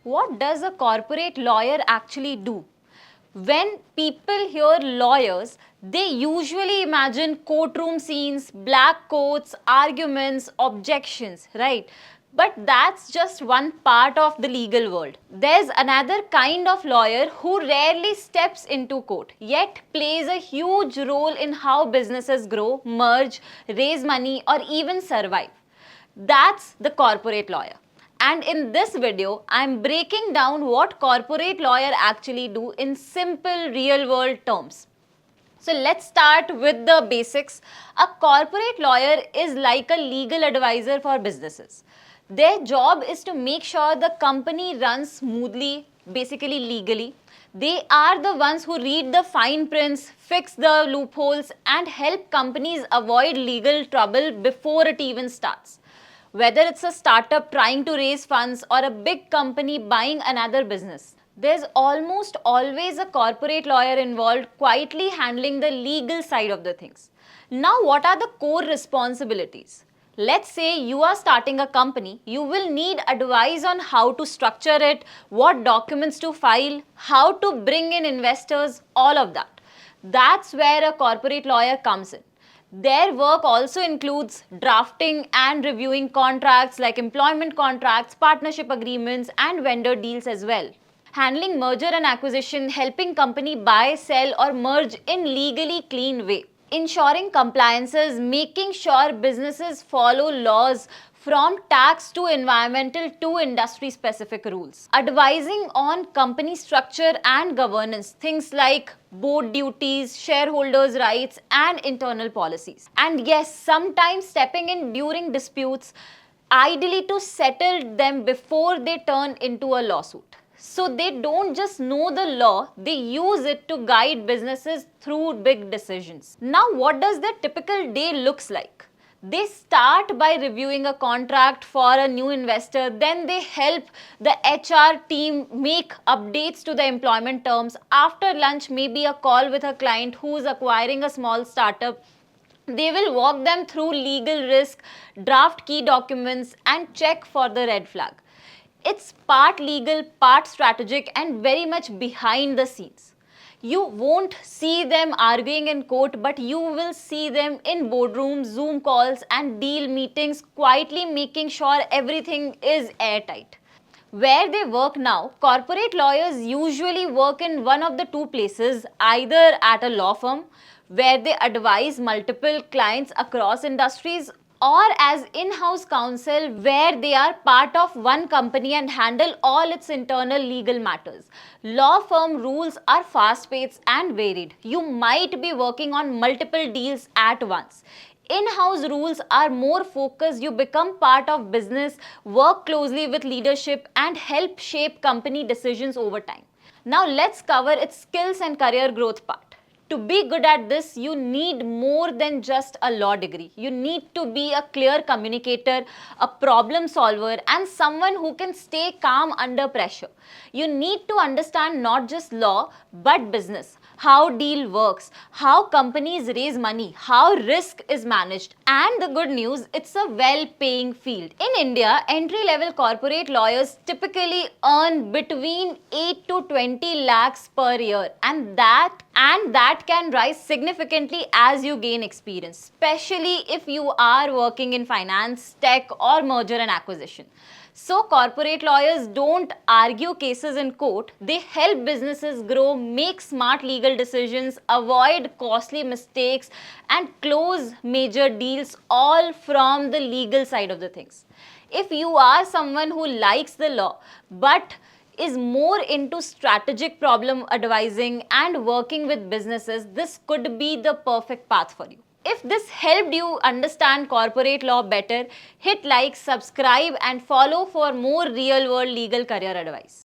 What does a corporate lawyer actually do? When people hear lawyers, they usually imagine courtroom scenes, black coats, arguments, objections, right? But that's just one part of the legal world. There's another kind of lawyer who rarely steps into court, yet plays a huge role in how businesses grow, merge, raise money, or even survive. That's the corporate lawyer. And in this video, I'm breaking down what corporate lawyer actually do in simple real world terms. So let's start with the basics. A corporate lawyer is like a legal advisor for businesses. Their job is to make sure the company runs smoothly, basically legally. They are the ones who read the fine prints, fix the loopholes, and help companies avoid legal trouble before it even starts. Whether it's a startup trying to raise funds or a big company buying another business, there's almost always a corporate lawyer involved quietly handling the legal side of the things. Now, what are the core responsibilities? Let's say you are starting a company, you will need advice on how to structure it, what documents to file, how to bring in investors, all of that. That's where a corporate lawyer comes in. Their work also includes drafting and reviewing contracts like employment contracts, partnership agreements, and vendor deals as well. Handling merger and acquisition, helping company buy, sell, or merge in legally clean way. Ensuring compliances, making sure businesses follow laws from tax to environmental to industry specific rules. Advising on company structure and governance, things like board duties, shareholders' rights, and internal policies. And yes, sometimes stepping in during disputes, ideally to settle them before they turn into a lawsuit. So they don't just know the law, they use it to guide businesses through big decisions. Now, what does their typical day looks like? They start by reviewing a contract for a new investor, then they help the HR team make updates to the employment terms. After lunch, maybe a call with a client who's acquiring a small startup. They will walk them through legal risk, draft key documents, and check for the red flag. It's part legal, part strategic, and very much behind the scenes. You won't see them arguing in court, but you will see them in boardrooms, Zoom calls, and deal meetings, quietly making sure everything is airtight. Where they work now, corporate lawyers usually work in one of the two places, either at a law firm where they advise multiple clients across industries, or as in-house counsel where they are part of one company and handle all its internal legal matters. Law firm rules are fast-paced and varied. You might be working on multiple deals at once. In-house rules are more focused. You become part of business, work closely with leadership, and help shape company decisions over time. Now let's cover its skills and career growth part. To be good at this, you need more than just a law degree. You need to be a clear communicator, a problem solver, and someone who can stay calm under pressure. You need to understand not just law, but business, how deal works, how companies raise money, how risk is managed. And the good news, it's a well-paying field. In India, entry-level corporate lawyers typically earn between 8 to 20 lakhs per year, and that can rise significantly as you gain experience, especially if you are working in finance, tech, or merger and acquisition. So corporate lawyers don't argue cases in court, they help businesses grow, make smart legal decisions, avoid costly mistakes, and close major deals, all from the legal side of the things. If you are someone who likes the law but is more into strategic problem advising and working with businesses, this could be the perfect path for you. If this helped you understand corporate law better, hit like, subscribe, and follow for more real world legal career advice.